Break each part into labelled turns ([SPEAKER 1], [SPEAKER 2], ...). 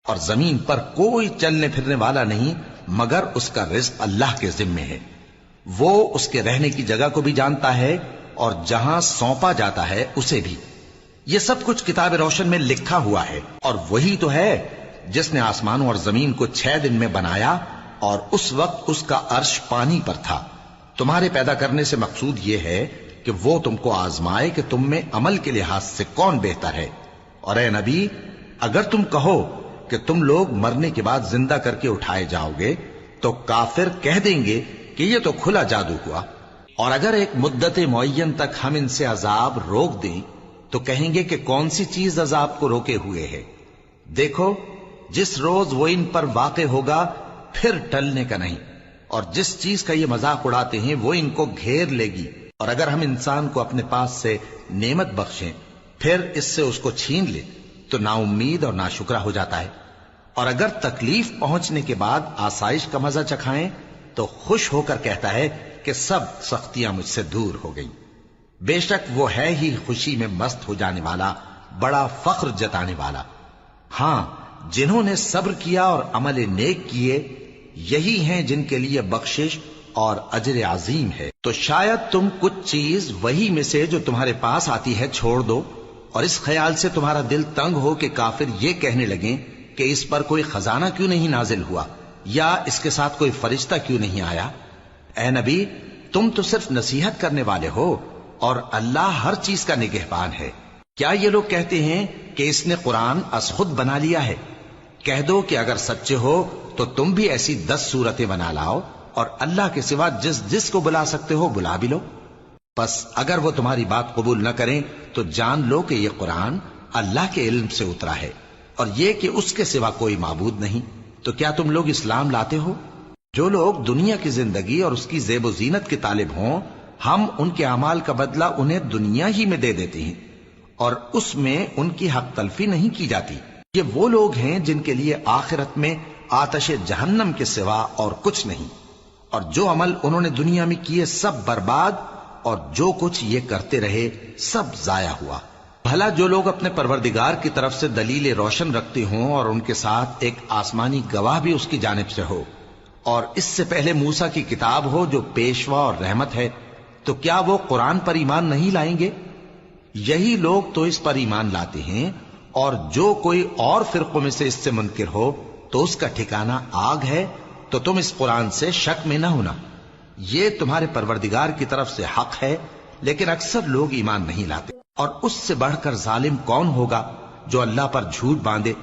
[SPEAKER 1] اور زمین پر کوئی چلنے پھرنے والا نہیں مگر اس کا رزق اللہ کے ذمے ہے. وہ اس کے رہنے کی جگہ کو بھی جانتا ہے اور جہاں سونپا جاتا ہے اسے بھی. یہ سب کچھ کتاب روشن میں لکھا ہوا ہے. اور وہی تو ہے جس نے آسمانوں اور زمین کو 6 دن میں بنایا اور اس وقت اس کا عرش پانی پر تھا. تمہارے پیدا کرنے سے مقصود یہ ہے کہ وہ تم کو آزمائے کہ تم میں عمل کے لحاظ سے کون بہتر ہے. اور اے نبی، اگر تم کہو کہ تم لوگ مرنے کے بعد زندہ کر کے اٹھائے جاؤ گے تو کافر کہہ دیں گے کہ یہ تو کھلا جادو ہوا. اور اگر ایک مدت معین تک ہم ان سے عذاب روک دیں تو کہیں گے کہ کون سی چیز عذاب کو روکے ہوئے ہے. دیکھو، جس روز وہ ان پر واقع ہوگا پھر ٹلنے کا نہیں. اور جس چیز کا یہ مذاق اڑاتے ہیں وہ ان کو گھیر لے گی. اور اگر ہم انسان کو اپنے پاس سے نعمت بخشیں پھر اس سے اس کو چھین لے تو نا امید اور ناشکرا ہو جاتا ہے. اور اگر تکلیف پہنچنے کے بعد آسائش کا مزہ چکھائیں تو خوش ہو کر کہتا ہے کہ سب سختیاں مجھ سے دور ہو گئیں. بے شک وہ ہے ہی خوشی میں مست ہو جانے والا، بڑا فخر جتانے والا. ہاں، جنہوں نے صبر کیا اور عمل نیک کیے یہی ہیں جن کے لیے بخشش اور اجر عظیم ہے. تو شاید تم کچھ چیز وہی میں سے جو تمہارے پاس آتی ہے چھوڑ دو اور اس خیال سے تمہارا دل تنگ ہو کہ کافر یہ کہنے لگیں کہ اس پر کوئی خزانہ کیوں نہیں نازل ہوا یا اس کے ساتھ کوئی فرشتہ کیوں نہیں آیا. اے نبی، تم تو صرف نصیحت کرنے والے ہو اور اللہ ہر چیز کا نگہبان ہے. کیا یہ لوگ کہتے ہیں کہ اس نے قرآن از خود بنا لیا ہے؟ کہہ دو کہ اگر سچے ہو تو تم بھی ایسی 10 صورتیں بنا لاؤ اور اللہ کے سوا جس جس کو بلا سکتے ہو بلا بھی لو. بس اگر وہ تمہاری بات قبول نہ کریں تو جان لو کہ یہ قرآن اللہ کے علم سے اترا ہے اور یہ کہ اس کے سوا کوئی معبود نہیں. تو کیا تم لوگ اسلام لاتے ہو؟ جو لوگ دنیا کی زندگی اور اس کی زیب و زینت کے طالب ہوں ہم ان کے اعمال کا بدلہ انہیں دنیا ہی میں دے دیتے ہیں اور اس میں ان کی حق تلفی نہیں کی جاتی. یہ وہ لوگ ہیں جن کے لیے آخرت میں آتش جہنم کے سوا اور کچھ نہیں. اور جو عمل انہوں نے دنیا میں کیے سب برباد اور جو کچھ یہ کرتے رہے سب ضائع ہوا. بھلا جو لوگ اپنے پروردگار کی طرف سے دلیل روشن رکھتے ہوں اور ان کے ساتھ ایک آسمانی گواہ بھی اس کی جانب سے ہو اور اس سے پہلے موسیٰ کی کتاب ہو جو پیشوا اور رحمت ہے، تو کیا وہ قرآن پر ایمان نہیں لائیں گے؟ یہی لوگ تو اس پر ایمان لاتے ہیں. اور جو کوئی اور فرقوں میں سے اس سے منکر ہو تو اس کا ٹھکانہ آگ ہے. تو تم اس قرآن سے شک میں نہ ہونا، یہ تمہارے پروردگار کی طرف سے حق ہے، لیکن اکثر لوگ ایمان نہیں لاتے. اور اس سے بڑھ کر ظالم کون ہوگا جو اللہ پر جھوٹ باندھے؟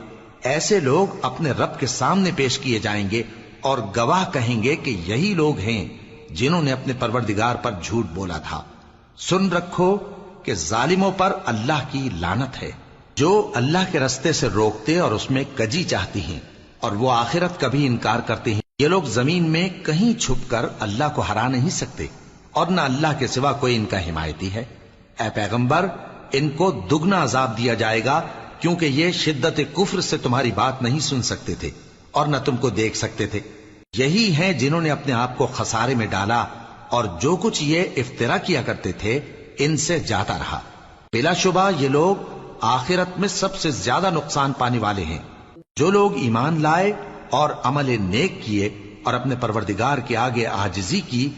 [SPEAKER 1] ایسے لوگ اپنے رب کے سامنے پیش کیے جائیں گے اور گواہ کہیں گے کہ یہی لوگ ہیں جنہوں نے اپنے پروردگار پر جھوٹ بولا تھا. سن رکھو کہ ظالموں پر اللہ کی لعنت ہے. جو اللہ کے رستے سے روکتے اور اس میں کجی چاہتی ہیں اور وہ آخرت کا بھی انکار کرتے ہیں، یہ لوگ زمین میں کہیں چھپ کر اللہ کو ہرا نہیں سکتے اور نہ اللہ کے سوا کوئی ان کا حمایتی ہے. اے پیغمبر، ان کو دگنا عذاب دیا جائے گا کیونکہ یہ شدت کفر سے تمہاری بات نہیں سن سکتے تھے اور نہ تم کو دیکھ سکتے تھے. یہی ہیں جنہوں نے اپنے آپ کو خسارے میں ڈالا اور جو کچھ یہ افترا کیا کرتے تھے ان سے جاتا رہا. بلا شبہ یہ لوگ آخرت میں سب سے زیادہ نقصان پانے والے ہیں. جو لوگ ایمان لائے اور عمل نیک کیے اور اپنے پروردگار کے آگے عاجزی کی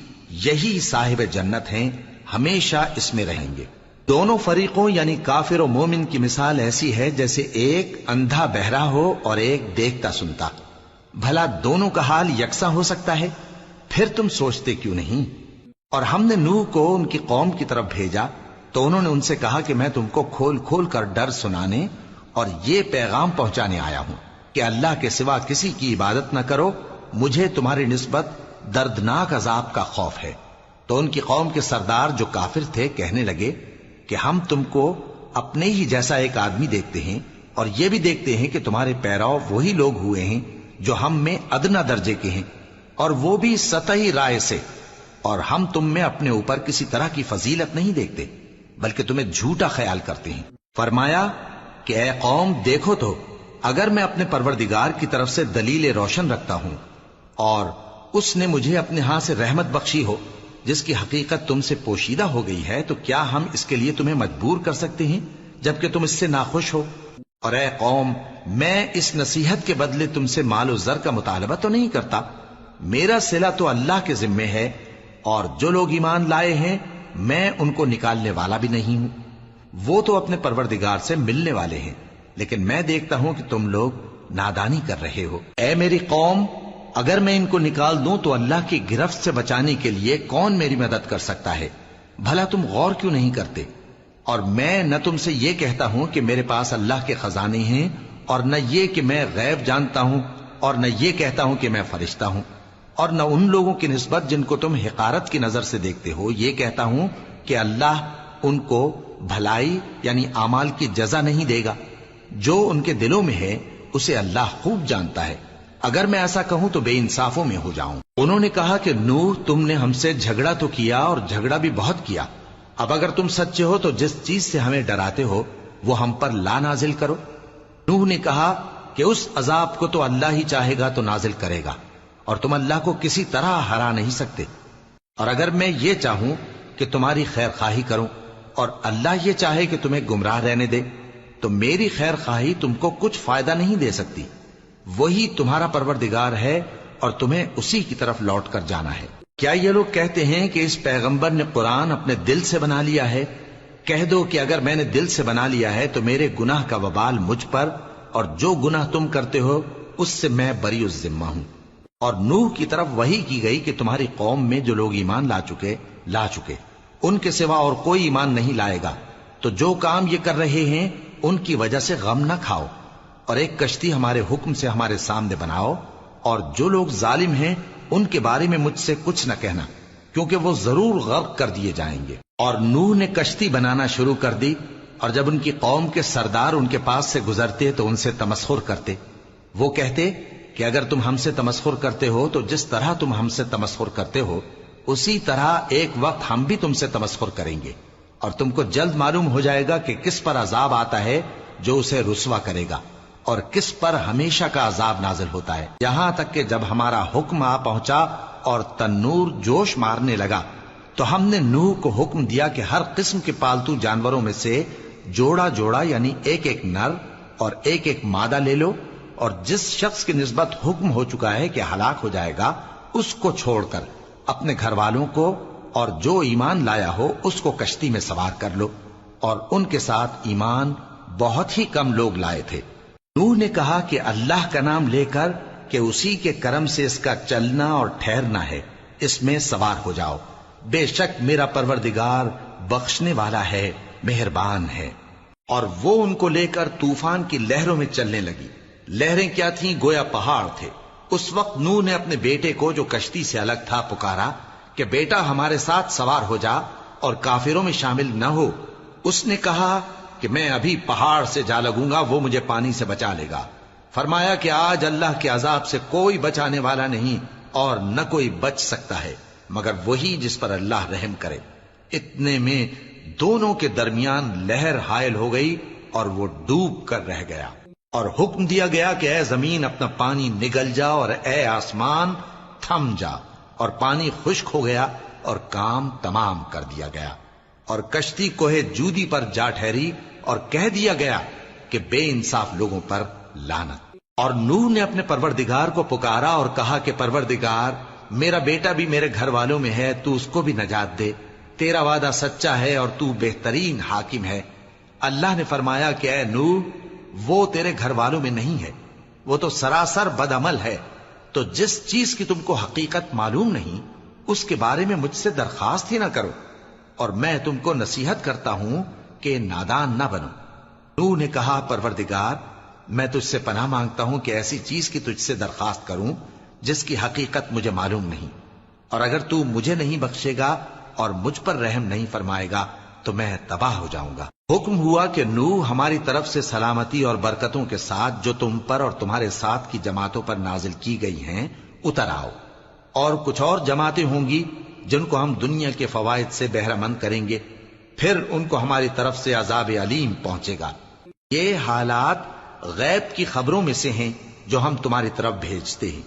[SPEAKER 1] یہی صاحب جنت ہیں، ہمیشہ اس میں رہیں گے. دونوں فریقوں یعنی کافر و مومن کی مثال ایسی ہے جیسے ایک اندھا بہرا ہو اور ایک دیکھتا سنتا. بھلا دونوں کا حال یکساں ہو سکتا ہے؟ پھر تم سوچتے کیوں نہیں؟ اور ہم نے نوح کو ان کی قوم کی طرف بھیجا تو انہوں نے ان سے کہا کہ میں تم کو کھول کھول کر ڈر سنانے اور یہ پیغام پہنچانے آیا ہوں کہ اللہ کے سوا کسی کی عبادت نہ کرو، مجھے تمہاری نسبت دردناک عذاب کا خوف ہے. تو ان کی قوم کے سردار جو کافر تھے کہنے لگے کہ ہم تم کو اپنے ہی جیسا ایک آدمی دیکھتے ہیں اور یہ بھی دیکھتے ہیں کہ تمہارے پیرو وہی لوگ ہوئے ہیں جو ہم میں ادنا درجے کے ہیں اور وہ بھی سطحی رائے سے، اور ہم تم میں اپنے اوپر کسی طرح کی فضیلت نہیں دیکھتے بلکہ تمہیں جھوٹا خیال کرتے ہیں. فرمایا کہ اے قوم دیکھو تو اگر میں اپنے پروردگار کی طرف سے دلیل روشن رکھتا ہوں اور اس نے مجھے اپنے ہاں سے رحمت بخشی ہو جس کی حقیقت تم سے پوشیدہ ہو گئی ہے، تو کیا ہم اس کے لیے تمہیں مجبور کر سکتے ہیں جبکہ تم اس سے ناخوش ہو؟ اور اے قوم، میں اس نصیحت کے بدلے تم سے مال و زر کا مطالبہ تو نہیں کرتا، میرا صلہ تو اللہ کے ذمے ہے، اور جو لوگ ایمان لائے ہیں میں ان کو نکالنے والا بھی نہیں ہوں، وہ تو اپنے پروردگار سے ملنے والے ہیں، لیکن میں دیکھتا ہوں کہ تم لوگ نادانی کر رہے ہو۔ اے میری قوم، اگر میں ان کو نکال دوں تو اللہ کی گرفت سے بچانے کے لیے کون میری مدد کر سکتا ہے؟ بھلا تم غور کیوں نہیں کرتے؟ اور میں نہ تم سے یہ کہتا ہوں کہ میرے پاس اللہ کے خزانے ہیں، اور نہ یہ کہ میں غیب جانتا ہوں، اور نہ یہ کہتا ہوں کہ میں فرشتہ ہوں، اور نہ ان لوگوں کی نسبت جن کو تم حقارت کی نظر سے دیکھتے ہو یہ کہتا ہوں کہ اللہ ان کو بھلائی یعنی اعمال کی جزا نہیں دے گا۔ جو ان کے دلوں میں ہے اسے اللہ خوب جانتا ہے، اگر میں ایسا کہوں تو بے انصافوں میں ہو جاؤں۔ انہوں نے کہا کہ نوح، تم نے ہم سے جھگڑا تو کیا اور جھگڑا بھی بہت کیا، اب اگر تم سچے ہو تو جس چیز سے ہمیں ڈراتے ہو وہ ہم پر لا نازل کرو۔ نوح نے کہا کہ اس عذاب کو تو اللہ ہی چاہے گا تو نازل کرے گا، اور تم اللہ کو کسی طرح ہرا نہیں سکتے، اور اگر میں یہ چاہوں کہ تمہاری خیر خواہی کروں اور اللہ یہ چاہے کہ تمہیں گمراہ رہنے دے تو میری خیر خواہی تم کو کچھ فائدہ نہیں دے سکتی، وہی تمہارا پروردگار ہے اور تمہیں اسی کی طرف لوٹ کر جانا ہے۔ کیا یہ لوگ کہتے ہیں کہ اس پیغمبر نے قرآن اپنے دل سے بنا لیا ہے؟ کہہ دو کہ اگر میں نے دل سے بنا لیا ہے تو میرے گناہ کا وبال مجھ پر، اور جو گناہ تم کرتے ہو اس سے میں بری الذمہ ہوں۔ اور نوح کی طرف وحی کی گئی کہ تمہاری قوم میں جو لوگ ایمان لا چکے ان کے سوا اور کوئی ایمان نہیں لائے گا، تو جو کام یہ کر رہے ہیں ان کی وجہ سے غم نہ کھاؤ، اور ایک کشتی ہمارے حکم سے ہمارے سامنے بناؤ، اور جو لوگ ظالم ہیں ان کے بارے میں مجھ سے کچھ نہ کہنا، کیونکہ وہ ضرور غرق کر دیے جائیں گے۔ اور نوح نے کشتی بنانا شروع کر دی، اور جب ان کی قوم کے سردار ان کے پاس سے گزرتے تو ان سے تمسخر کرتے، وہ کہتے کہ اگر تم ہم سے تمسخر کرتے ہو تو جس طرح تم ہم سے تمسخر کرتے ہو اسی طرح ایک وقت ہم بھی تم سے تمسخر کریں گے، اور تم کو جلد معلوم ہو جائے گا کہ کس پر عذاب آتا ہے جو اسے رسوا کرے گا، اور کس پر ہمیشہ کا عذاب نازل ہوتا ہے۔ یہاں تک کہ جب ہمارا حکم آ پہنچا اور تنور جوش مارنے لگا تو ہم نے نوح کو حکم دیا کہ ہر قسم کے پالتو جانوروں میں سے جوڑا جوڑا یعنی ایک ایک نر اور ایک ایک مادہ لے لو، اور جس شخص کی نسبت حکم ہو چکا ہے کہ ہلاک ہو جائے گا اس کو چھوڑ کر اپنے گھر والوں کو اور جو ایمان لایا ہو اس کو کشتی میں سوار کر لو، اور ان کے ساتھ ایمان بہت ہی کم لوگ لائے تھے۔ نوح نے کہا کہ اللہ کا نام لے کر کہ اسی کے کرم سے اس کا چلنا اور ٹھہرنا ہے، اس میں سوار ہو جاؤ، بے شک میرا پروردگار بخشنے والا ہے، مہربان ہے۔ اور وہ ان کو لے کر طوفان کی لہروں میں چلنے لگی۔ لہریں کیا تھیں؟ گویا پہاڑ تھے۔ اس وقت نوح نے اپنے بیٹے کو جو کشتی سے الگ تھا پکارا کہ بیٹا ہمارے ساتھ سوار ہو جا اور کافروں میں شامل نہ ہو۔ اس نے کہا کہ میں ابھی پہاڑ سے جا لگوں گا، وہ مجھے پانی سے بچا لے گا۔ فرمایا کہ آج اللہ کے عذاب سے کوئی بچانے والا نہیں اور نہ کوئی بچ سکتا ہے مگر وہی جس پر اللہ رحم کرے۔ اتنے میں دونوں کے درمیان لہر حائل ہو گئی اور وہ ڈوب کر رہ گیا، اور حکم دیا گیا کہ اے زمین اپنا پانی نگل جا، اور اے آسمان تھم جا، اور پانی خشک ہو گیا اور کام تمام کر دیا گیا، اور کشتی کوہ جودی پر جا ٹھہری، اور کہہ دیا گیا کہ بے انصاف لوگوں پر لعنت۔ اور نوح نے اپنے پروردگار کو پکارا اور کہا کہ پروردگار، میرا بیٹا بھی میرے گھر والوں میں ہے، تو اس کو بھی نجات دے، تیرا وعدہ سچا ہے اور تو بہترین حاکم ہے۔ اللہ نے فرمایا کہ اے نوح، وہ تیرے گھر والوں میں نہیں ہے، وہ تو سراسر بد عمل ہے، تو جس چیز کی تم کو حقیقت معلوم نہیں اس کے بارے میں مجھ سے درخواست ہی نہ کرو، اور میں تم کو نصیحت کرتا ہوں کہ نادان نہ بنو۔ نوح نے کہا پروردگار، میں تجھ سے پناہ مانگتا ہوں کہ ایسی چیز کی تجھ سے درخواست کروں جس کی حقیقت مجھے معلوم نہیں، اور اگر تو مجھے نہیں بخشے گا اور مجھ پر رحم نہیں فرمائے گا تو میں تباہ ہو جاؤں گا۔ حکم ہوا کہ نوح ہماری طرف سے سلامتی اور برکتوں کے ساتھ جو تم پر اور تمہارے ساتھ کی جماعتوں پر نازل کی گئی ہیں اتر آؤ، اور کچھ اور جماعتیں ہوں گی جن کو ہم دنیا کے فوائد سے بہرہ مند کریں گے، پھر ان کو ہماری طرف سے عذاب علیم پہنچے گا۔ یہ حالات غیب کی خبروں میں سے ہیں جو ہم تمہاری طرف بھیجتے ہیں،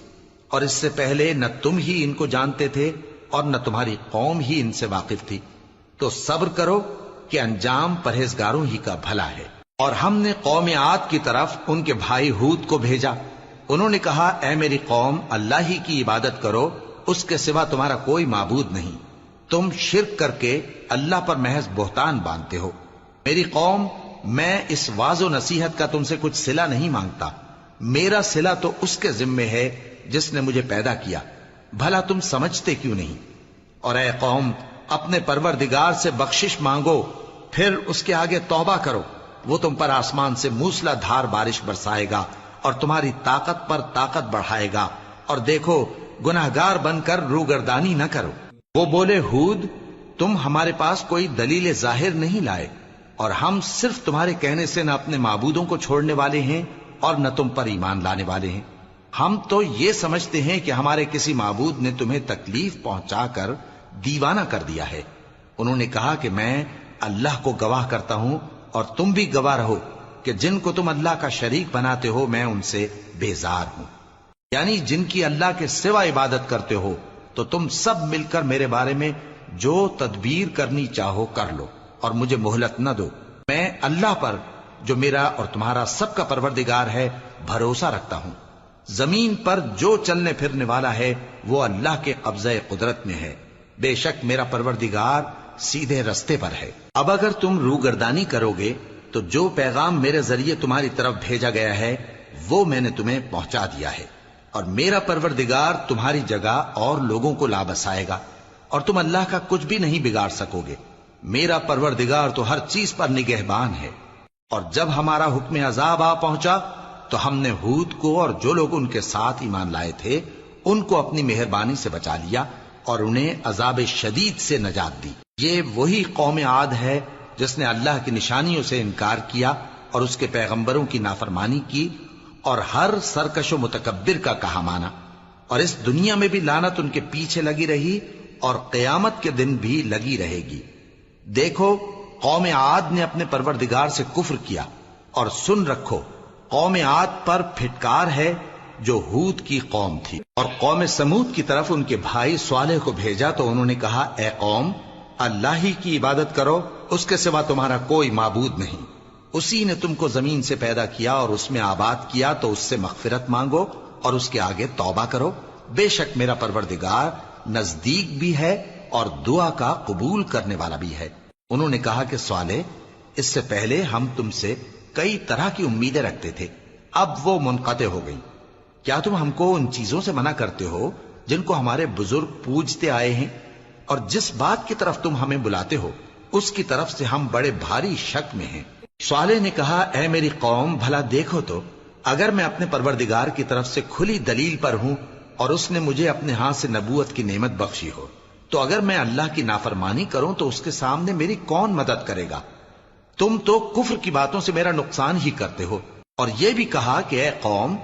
[SPEAKER 1] اور اس سے پہلے نہ تم ہی ان کو جانتے تھے اور نہ تمہاری قوم ہی ان سے واقف تھی، تو صبر کرو کہ انجام پرہیزگاروں ہی کا بھلا ہے۔ اور ہم نے قوم عاد کی طرف ان کے بھائی ہود کو بھیجا. انہوں نے کہا اے میری قوم اللہ ہی کی عبادت کرو، اس کے سوا تمہارا کوئی معبود نہیں. تم شرک کر کے اللہ پر محض بہتان باندھتے ہو. میری قوم میں اس واض و نصیحت کا تم سے کچھ صلہ نہیں مانگتا. میرا صلہ تو اس کے ذمے ہے جس نے مجھے پیدا کیا. بھلا تم سمجھتے کیوں نہیں؟ اور اے قوم اپنے پروردگار سے بخشش مانگو، پھر اس کے آگے توبہ کرو. وہ تم پر آسمان سے موسلا دھار بارش برسائے گا اور تمہاری طاقت پر طاقت بڑھائے گا. اور دیکھو گناہگار بن کر روگردانی نہ کرو. وہ بولے ہود تم ہمارے پاس کوئی دلیل ظاہر نہیں لائے، اور ہم صرف تمہارے کہنے سے نہ اپنے معبودوں کو چھوڑنے والے ہیں اور نہ تم پر ایمان لانے والے ہیں. ہم تو یہ سمجھتے ہیں کہ ہمارے کسی معبود نے تمہیں تکلیف پہنچا کر دیوانہ کر دیا ہے. انہوں نے کہا کہ میں اللہ کو گواہ کرتا ہوں اور تم بھی گواہ رہو کہ جن کو تم اللہ کا شریک بناتے ہو میں ان سے بیزار ہوں. یعنی جن کی اللہ کے سوا عبادت کرتے ہو تو تم سب مل کر میرے بارے میں جو تدبیر کرنی چاہو کر لو اور مجھے مہلت نہ دو. میں اللہ پر جو میرا اور تمہارا سب کا پروردگار ہے بھروسہ رکھتا ہوں. زمین پر جو چلنے پھرنے والا ہے وہ اللہ کے قبضہ قدرت میں ہے. بے شک میرا پروردگار سیدھے رستے پر ہے. اب اگر تم روگردانی کرو گے تو جو پیغام میرے ذریعے تمہاری طرف بھیجا گیا ہے وہ میں نے تمہیں پہنچا دیا ہے، اور میرا پروردگار تمہاری جگہ اور لوگوں کو لا بسائے گا، اور تم اللہ کا کچھ بھی نہیں بگاڑ سکو گے. میرا پروردگار تو ہر چیز پر نگہبان ہے. اور جب ہمارا حکم عذاب آ پہنچا تو ہم نے ہود کو اور جو لوگ ان کے ساتھ ایمان لائے تھے ان کو اپنی مہربانی سے بچا لیا اور انہیں عذاب شدید سے نجات دی. یہ وہی قوم عاد ہے جس نے اللہ کی نشانیوں سے انکار کیا اور اس کے پیغمبروں کی نافرمانی کی اور ہر سرکش و متکبر کا کہا مانا. اور اس دنیا میں بھی لعنت ان کے پیچھے لگی رہی اور قیامت کے دن بھی لگی رہے گی. دیکھو قوم عاد نے اپنے پروردگار سے کفر کیا، اور سن رکھو قوم عاد پر پھٹکار ہے جو ہود کی قوم تھی. اور قوم سمود کی طرف ان کے بھائی صالح کو بھیجا تو انہوں نے کہا اے قوم اللہ ہی کی عبادت کرو، اس کے سوا تمہارا کوئی معبود نہیں. اسی نے تم کو زمین سے پیدا کیا اور اس میں آباد کیا، تو اس سے مغفرت مانگو اور اس کے آگے توبہ کرو. بے شک میرا پروردگار نزدیک بھی ہے اور دعا کا قبول کرنے والا بھی ہے. انہوں نے کہا کہ صالح اس سے پہلے ہم تم سے کئی طرح کی امیدیں رکھتے تھے، اب وہ منقطع ہو گئی. کیا تم ہم کو ان چیزوں سے منع کرتے ہو جن کو ہمارے بزرگ پوجتے آئے ہیں؟ اور جس بات کی طرف تم ہمیں بلاتے ہو اس کی طرف سے ہم بڑے بھاری شک میں ہیں. صالح نے کہا اے میری قوم بھلا دیکھو تو اگر میں اپنے پروردگار کی طرف سے کھلی دلیل پر ہوں اور اس نے مجھے اپنے ہاتھ سے نبوت کی نعمت بخشی ہو، تو اگر میں اللہ کی نافرمانی کروں تو اس کے سامنے میری کون مدد کرے گا؟ تم تو کفر کی باتوں سے میرا نقصان ہی کرتے ہو. اور یہ بھی کہا کہ اے قوم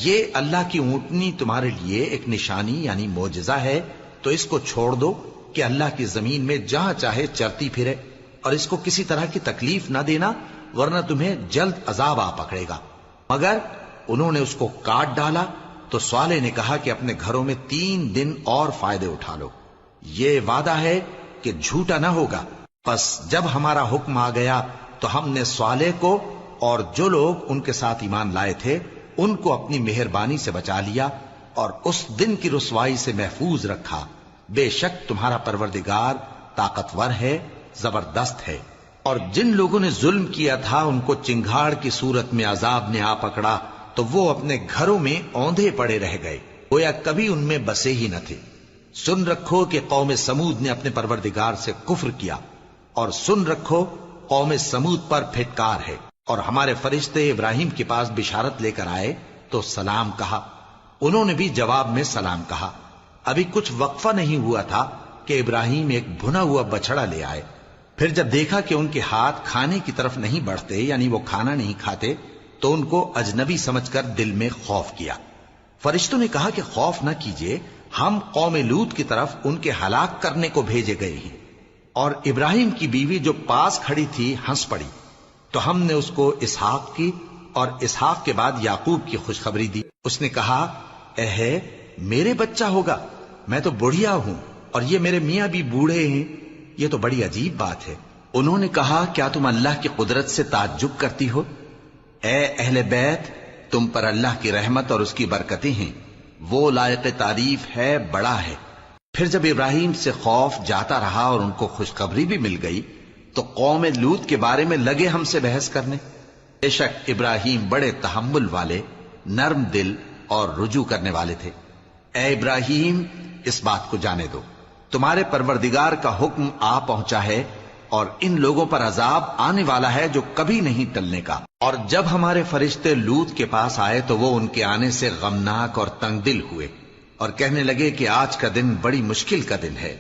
[SPEAKER 1] یہ اللہ کی اونٹنی تمہارے لیے ایک نشانی یعنی معجزہ ہے، تو اس کو چھوڑ دو کہ اللہ کی زمین میں جہاں چاہے چرتی پھرے، اور اس کو کسی طرح کی تکلیف نہ دینا ورنہ تمہیں جلد عذاب آ پکڑے گا. مگر انہوں نے اس کو کاٹ ڈالا. تو صالح نے کہا کہ اپنے گھروں میں 3 دن اور فائدے اٹھا لو، یہ وعدہ ہے کہ جھوٹا نہ ہوگا. پس جب ہمارا حکم آ گیا تو ہم نے صالح کو اور جو لوگ ان کے ساتھ ایمان لائے تھے ان کو اپنی مہربانی سے بچا لیا اور اس دن کی رسوائی سے محفوظ رکھا. بے شک تمہارا پروردگار طاقتور ہے، زبردست ہے. اور جن لوگوں نے ظلم کیا تھا ان کو چنگھاڑ کی صورت میں عذاب نے آ پکڑا تو وہ اپنے گھروں میں اوندھے پڑے رہ گئے، گویا کبھی ان میں بسے ہی نہ تھے. سن رکھو کہ قوم سمود نے اپنے پروردگار سے کفر کیا، اور سن رکھو قوم سمود پر پھٹکار ہے. اور ہمارے فرشتے ابراہیم کے پاس بشارت لے کر آئے تو سلام کہا، انہوں نے بھی جواب میں سلام کہا. ابھی کچھ وقفہ نہیں ہوا تھا کہ ابراہیم ایک بھنا ہوا بچڑا لے آئے. پھر جب دیکھا کہ ان کے ہاتھ کھانے کی طرف نہیں بڑھتے یعنی وہ کھانا نہیں کھاتے تو ان کو اجنبی سمجھ کر دل میں خوف کیا. فرشتوں نے کہا کہ خوف نہ کیجیے، ہم قوم لوط کی طرف ان کے ہلاک کرنے کو بھیجے گئے ہیں. اور ابراہیم کی بیوی جو پاس کھڑی تھی ہنس پڑی تو ہم نے اس کو اسحاق کی اور اسحاق کے بعد یعقوب کی خوشخبری دی. اس نے کہا اے میرے بچہ ہوگا، میں تو بڑھیا ہوں اور یہ میرے میاں بھی بوڑھے ہیں، یہ تو بڑی عجیب بات ہے. انہوں نے کہا کیا تم اللہ کی قدرت سے تعجب کرتی ہو؟ اے اہل بیت، تم پر اللہ کی رحمت اور اس کی برکتیں ہیں، وہ لائق تعریف ہے، بڑا ہے۔ پھر جب ابراہیم سے خوف جاتا رہا اور ان کو خوشخبری بھی مل گئی تو قوم لوط کے بارے میں لگے ہم سے بحث کرنے۔ بے شک ابراہیم بڑے تحمل والے، نرم دل اور رجوع کرنے والے تھے۔ اے ابراہیم، اس بات کو جانے دو، تمہارے پروردگار کا حکم آ پہنچا ہے اور ان لوگوں پر عذاب آنے والا ہے جو کبھی نہیں ٹلنے کا۔ اور جب ہمارے فرشتے لوط کے پاس آئے تو وہ ان کے آنے سے غمناک اور تنگ دل ہوئے اور کہنے لگے کہ آج کا دن بڑی مشکل کا دن ہے۔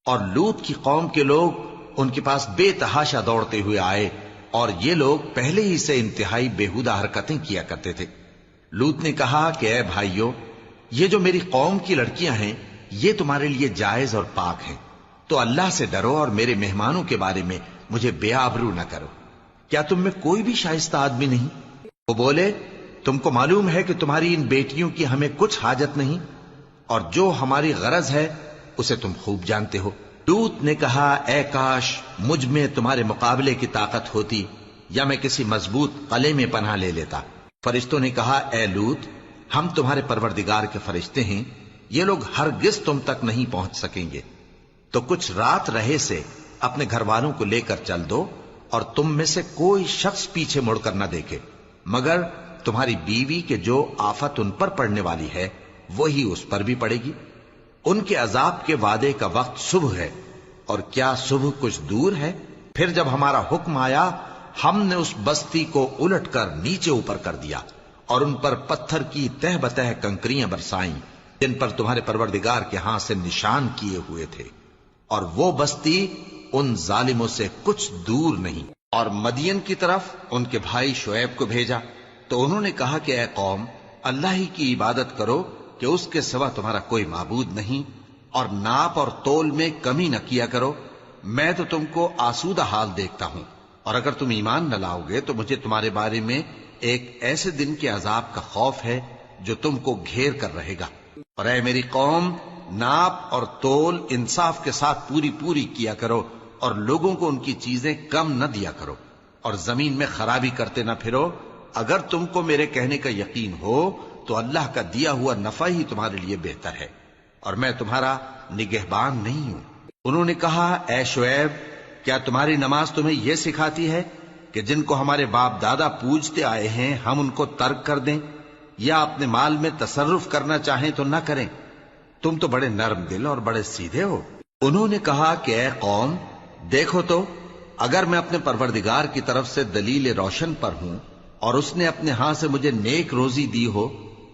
[SPEAKER 1] اور لوط کی قوم کے لوگ ان کے پاس بے تحاشا دوڑتے ہوئے آئے اور یہ لوگ پہلے ہی سے انتہائی بےہودہ حرکتیں کیا کرتے تھے۔ لوط نے کہا کہ اے بھائیو، یہ جو میری قوم کی لڑکیاں ہیں یہ تمہارے لیے جائز اور پاک ہیں، تو اللہ سے ڈرو اور میرے مہمانوں کے بارے میں مجھے بے آبرو نہ کرو۔ کیا تم میں کوئی بھی شائستہ آدمی نہیں؟ وہ بولے تم کو معلوم ہے کہ تمہاری ان بیٹیوں کی ہمیں کچھ حاجت نہیں، اور جو ہماری غرض ہے اسے تم خوب جانتے ہو۔ لوط نے کہا اے کاش مجھ میں تمہارے مقابلے کی طاقت ہوتی یا میں کسی مضبوط قلعے میں پناہ لے لیتا۔ فرشتوں نے کہا اے لوط، ہم تمہارے پروردگار کے فرشتے ہیں، یہ لوگ ہرگز تم تک نہیں پہنچ سکیں گے، تو کچھ رات رہے سے اپنے گھر والوں کو لے کر چل دو اور تم میں سے کوئی شخص پیچھے مڑ کر نہ دیکھے مگر تمہاری بیوی کے جو آفت ان پر پڑنے والی ہے وہی اس پر بھی پڑے گی۔ ان کے عذاب کے وعدے کا وقت صبح ہے، اور کیا صبح کچھ دور ہے؟ پھر جب ہمارا حکم آیا ہم نے اس بستی کو الٹ کر نیچے اوپر کر دیا اور ان پر پتھر کی تہ بتہ کنکریاں برسائیں جن پر تمہارے پروردگار کے ہاں سے نشان کیے ہوئے تھے، اور وہ بستی ان ظالموں سے کچھ دور نہیں۔ اور مدین کی طرف ان کے بھائی شعیب کو بھیجا تو انہوں نے کہا کہ اے قوم، اللہ ہی کی عبادت کرو کہ اس کے سوا تمہارا کوئی معبود نہیں، اور ناپ اور تول میں کمی نہ کیا کرو، میں تو تم کو آسودہ حال دیکھتا ہوں، اور اگر تم ایمان نہ لاؤ گے تو مجھے تمہارے بارے میں ایک ایسے دن کے عذاب کا خوف ہے جو تم کو گھیر کر رہے گا۔ اور اے میری قوم، ناپ اور تول انصاف کے ساتھ پوری پوری کیا کرو، اور لوگوں کو ان کی چیزیں کم نہ دیا کرو، اور زمین میں خرابی کرتے نہ پھرو۔ اگر تم کو میرے کہنے کا یقین ہو تو اللہ کا دیا ہوا نفع ہی تمہارے لیے بہتر ہے، اور میں تمہارا نگہبان نہیں ہوں۔ انہوں نے کہا اے شعیب، کیا تمہاری نماز تمہیں یہ سکھاتی ہے کہ جن کو ہمارے باپ دادا پوجتے آئے ہیں ہم ان کو ترک کر دیں، یا اپنے مال میں تصرف کرنا چاہیں تو نہ کریں؟ تم تو بڑے نرم دل اور بڑے سیدھے ہو۔ انہوں نے کہا کہ اے قوم، دیکھو تو اگر میں اپنے پروردگار کی طرف سے دلیل روشن پر ہوں اور اس نے اپنے ہاں سے مجھے نیک روزی دی ہو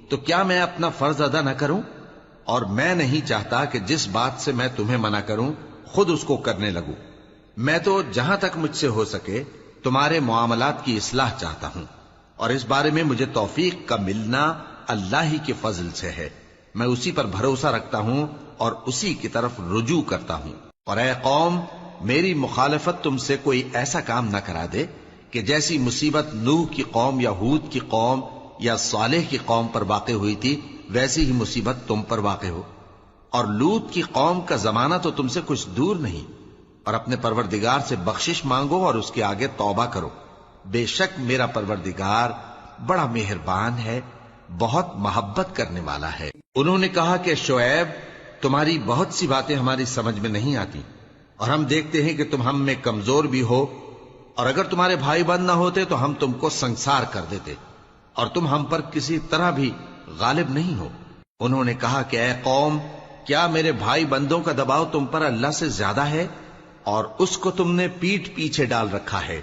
[SPEAKER 1] تو کیا میں اپنا فرض ادا نہ کروں؟ اور میں نہیں چاہتا کہ جس بات سے میں تمہیں منع کروں خود اس کو کرنے لگوں۔ میں تو جہاں تک مجھ سے ہو سکے تمہارے معاملات کی اصلاح چاہتا ہوں، اور اس بارے میں مجھے توفیق کا ملنا اللہ ہی کے فضل سے ہے۔ میں اسی پر بھروسہ رکھتا ہوں اور اسی کی طرف رجوع کرتا ہوں۔ اور اے قوم، میری مخالفت تم سے کوئی ایسا کام نہ کرا دے کہ جیسی مصیبت نوح کی قوم یا ہود کی قوم یا صالح کی قوم پر واقع ہوئی تھی ویسی ہی مصیبت تم پر واقع ہو۔ اور لوط کی قوم کا زمانہ تو تم سے کچھ دور نہیں، اور اپنے پروردگار سے بخشش مانگو اور اس کے آگے توبہ کرو، بے شک میرا پروردگار بڑا مہربان ہے، بہت محبت کرنے والا ہے۔ انہوں نے کہا کہ شعیب، تمہاری بہت سی باتیں ہماری سمجھ میں نہیں آتی، اور ہم دیکھتے ہیں کہ تم ہم میں کمزور بھی ہو، اور اگر تمہارے بھائی بند نہ ہوتے تو ہم تم کو سنسار کر دیتے، اور تم ہم پر کسی طرح بھی غالب نہیں ہو۔ انہوں نے کہا کہ اے قوم، کیا میرے بھائی بندوں کا دباؤ تم پر اللہ سے زیادہ ہے، اور اس کو تم نے پیٹھ پیچھے ڈال رکھا ہے؟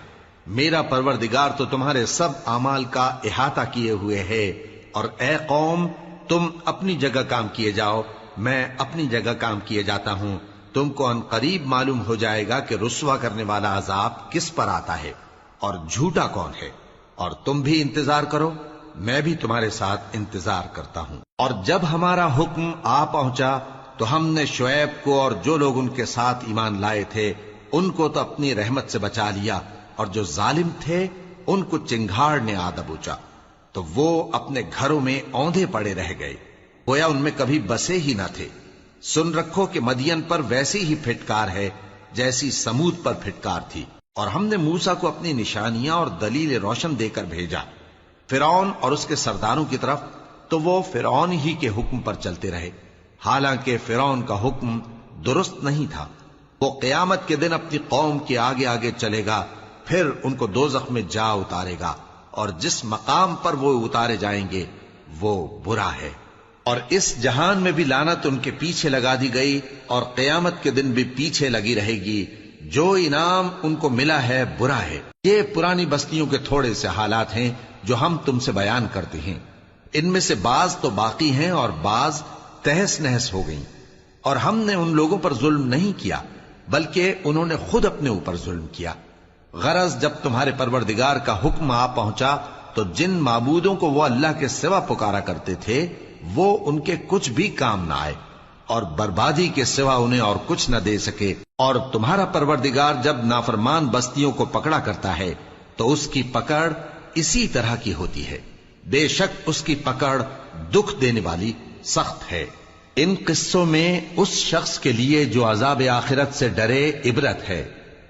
[SPEAKER 1] میرا پروردگار تو تمہارے سب اعمال کا احاطہ کیے ہوئے ہے۔ اور اے قوم، تم اپنی جگہ کام کیے جاؤ، میں اپنی جگہ کام کیے جاتا ہوں۔ تم کو ان قریب معلوم ہو جائے گا کہ رسوا کرنے والا عذاب کس پر آتا ہے اور جھوٹا کون ہے، اور تم بھی انتظار کرو، میں بھی تمہارے ساتھ انتظار کرتا ہوں۔ اور جب ہمارا حکم آ پہنچا تو ہم نے شعیب کو اور جو لوگ ان کے ساتھ ایمان لائے تھے ان کو تو اپنی رحمت سے بچا لیا، اور جو ظالم تھے ان کو چنگھاڑ نے آ دبوچا، تو وہ اپنے گھروں میں اوندھے پڑے رہ گئے، گویا ان میں کبھی بسے ہی نہ تھے۔ سن رکھو کہ مدین پر ویسی ہی پھٹکار ہے جیسی سمود پر پھٹکار تھی۔ اور ہم نے موسیٰ کو اپنی نشانیاں اور دلیل روشن دے کر بھیجا فرعون اور اس کے سرداروں کی طرف، تو وہ فرعون ہی کے حکم پر چلتے رہے، حالانکہ فرعون کا حکم درست نہیں تھا۔ وہ قیامت کے دن اپنی قوم کے آگے آگے چلے گا، پھر ان کو دوزخ میں جا اتارے گا، اور جس مقام پر وہ اتارے جائیں گے وہ برا ہے۔ اور اس جہان میں بھی لعنت ان کے پیچھے لگا دی گئی، اور قیامت کے دن بھی پیچھے لگی رہے گی۔ جو انعام ان کو ملا ہے برا ہے۔ یہ پرانی بستیوں کے تھوڑے سے حالات ہیں جو ہم تم سے بیان کرتے ہیں، ان میں سے بعض تو باقی ہیں اور بعض تہس نہس ہو گئیں۔ اور ہم نے ان لوگوں پر ظلم نہیں کیا بلکہ انہوں نے خود اپنے اوپر ظلم کیا۔ غرض جب تمہارے پروردگار کا حکم آ پہنچا تو جن معبودوں کو وہ اللہ کے سوا پکارا کرتے تھے وہ ان کے کچھ بھی کام نہ آئے، اور بربادی کے سوا انہیں اور کچھ نہ دے سکے۔ اور تمہارا پروردگار جب نافرمان بستیوں کو پکڑا کرتا ہے تو اس کی پکڑ اسی طرح کی ہوتی ہے، بے شک اس کی پکڑ دکھ دینے والی سخت ہے۔ ان قصوں میں اس شخص کے لیے جو عذاب آخرت سے ڈرے عبرت ہے۔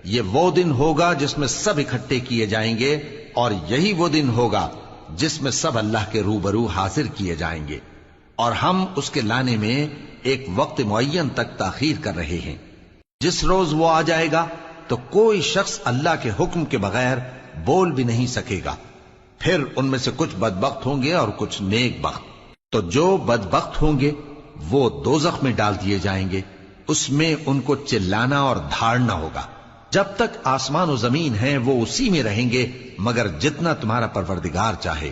[SPEAKER 1] یہ وہ دن ہوگا جس میں سب اکٹھے کیے جائیں گے، اور یہی وہ دن ہوگا جس میں سب اللہ کے روبرو حاضر کیے جائیں گے، اور ہم اس کے لانے میں ایک وقت معین تک تاخیر کر رہے ہیں۔ جس روز وہ آ جائے گا تو کوئی شخص اللہ کے حکم کے بغیر بول بھی نہیں سکے گا۔ پھر ان میں سے کچھ بدبخت ہوں گے اور کچھ نیک بخت۔ تو جو بدبخت ہوں گے وہ دوزخ میں ڈال دیے جائیں گے، اس میں ان کو چلانا اور دھاڑنا ہوگا۔ جب تک آسمان و زمین ہیں وہ اسی میں رہیں گے مگر جتنا تمہارا پروردگار چاہے،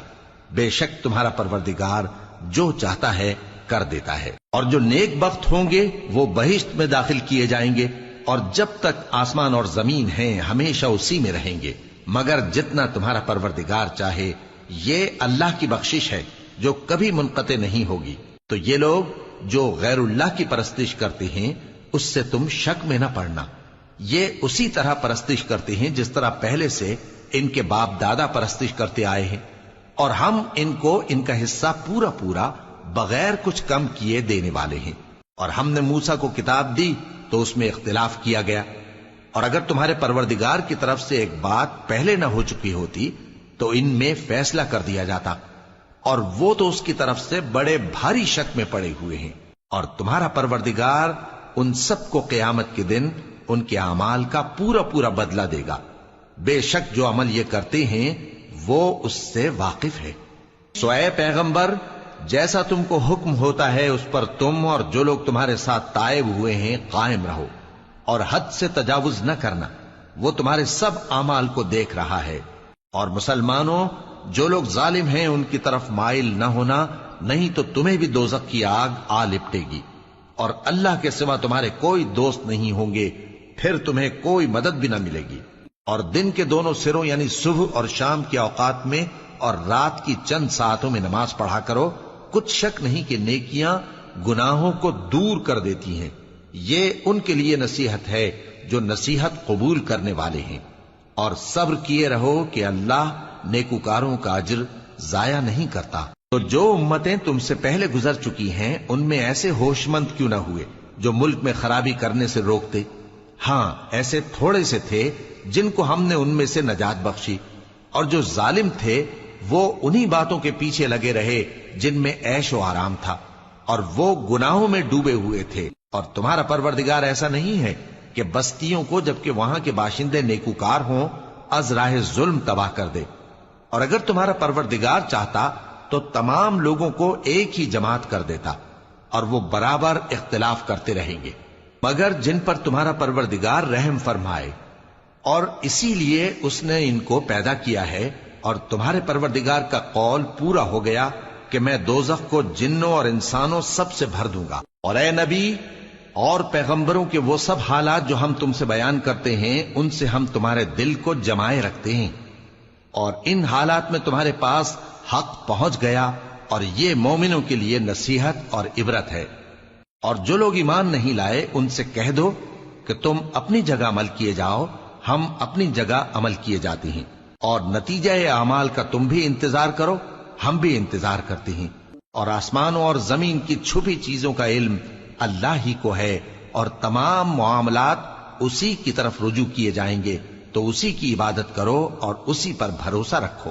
[SPEAKER 1] بے شک تمہارا پروردگار جو چاہتا ہے کر دیتا ہے۔ اور جو نیک بخت ہوں گے وہ بہشت میں داخل کیے جائیں گے، اور جب تک آسمان اور زمین ہیں ہمیشہ اسی میں رہیں گے مگر جتنا تمہارا پروردگار چاہے۔ یہ اللہ کی بخشش ہے جو کبھی منقطع نہیں ہوگی۔ تو یہ لوگ جو غیر اللہ کی پرستش کرتے ہیں اس سے تم شک میں نہ پڑنا، یہ اسی طرح پرستش کرتے ہیں جس طرح پہلے سے ان کے باپ دادا پرستش کرتے آئے ہیں، اور ہم ان کو ان کا حصہ پورا پورا بغیر کچھ کم کیے دینے والے ہیں۔ اور ہم نے موسیٰ کو کتاب دی تو اس میں اختلاف کیا گیا، اور اگر تمہارے پروردگار کی طرف سے ایک بات پہلے نہ ہو چکی ہوتی تو ان میں فیصلہ کر دیا جاتا، اور وہ تو اس کی طرف سے بڑے بھاری شک میں پڑے ہوئے ہیں۔ اور تمہارا پروردگار ان سب کو قیامت کے دن ان کے اعمال کا پورا پورا بدلہ دے گا، بے شک جو عمل یہ کرتے ہیں وہ اس سے واقف ہے۔ سو اے پیغمبر، جیسا تم کو حکم ہوتا ہے اس پر تم اور جو لوگ تمہارے ساتھ تائب ہوئے ہیں قائم رہو، اور حد سے تجاوز نہ کرنا، وہ تمہارے سب اعمال کو دیکھ رہا ہے۔ اور مسلمانوں، جو لوگ ظالم ہیں ان کی طرف مائل نہ ہونا، نہیں تو تمہیں بھی دوزخ کی آگ آ لپٹے گی، اور اللہ کے سوا تمہارے کوئی دوست نہیں ہوں گے، پھر تمہیں کوئی مدد بھی نہ ملے گی۔ اور دن کے دونوں سروں یعنی صبح اور شام کے اوقات میں اور رات کی چند ساعتوں میں نماز پڑھا کرو، کچھ شک نہیں کہ نیکیاں گناہوں کو دور کر دیتی ہیں۔ یہ ان کے لیے نصیحت ہے جو نصیحت قبول کرنے والے ہیں۔ اور صبر کیے رہو کہ اللہ نیکوکاروں کا اجر ضائع نہیں کرتا۔ تو جو امتیں تم سے پہلے گزر چکی ہیں ان میں ایسے ہوش مند کیوں نہ ہوئے جو ملک میں خرابی کرنے سے روکتے؟ ہاں، ایسے تھوڑے سے تھے جن کو ہم نے ان میں سے نجات بخشی، اور جو ظالم تھے وہ انہی باتوں کے پیچھے لگے رہے جن میں عیش و آرام تھا، اور وہ گناہوں میں ڈوبے ہوئے تھے۔ اور تمہارا پروردگار ایسا نہیں ہے کہ بستیوں کو جبکہ وہاں کے باشندے نیکوکار ہوں از راہ ظلم تباہ کر دے۔ اور اگر تمہارا پروردگار چاہتا تو تمام لوگوں کو ایک ہی جماعت کر دیتا، اور وہ برابر اختلاف کرتے رہیں گے، مگر جن پر تمہارا پروردگار رحم فرمائے، اور اسی لیے اس نے ان کو پیدا کیا ہے۔ اور تمہارے پروردگار کا قول پورا ہو گیا کہ میں دوزخ کو جنوں اور انسانوں سب سے بھر دوں گا۔ اور اے نبی اور پیغمبروں کے وہ سب حالات جو ہم تم سے بیان کرتے ہیں ان سے ہم تمہارے دل کو جمائے رکھتے ہیں، اور ان حالات میں تمہارے پاس حق پہنچ گیا، اور یہ مومنوں کے لیے نصیحت اور عبرت ہے۔ اور جو لوگ ایمان نہیں لائے ان سے کہہ دو کہ تم اپنی جگہ عمل کیے جاؤ، ہم اپنی جگہ عمل کیے جاتے ہیں، اور نتیجہ اعمال کا تم بھی انتظار کرو، ہم بھی انتظار کرتے ہیں۔ اور آسمانوں اور زمین کی چھپی چیزوں کا علم اللہ ہی کو ہے، اور تمام معاملات اسی کی طرف رجوع کیے جائیں گے۔ تو اسی کی عبادت کرو اور اسی پر بھروسہ رکھو،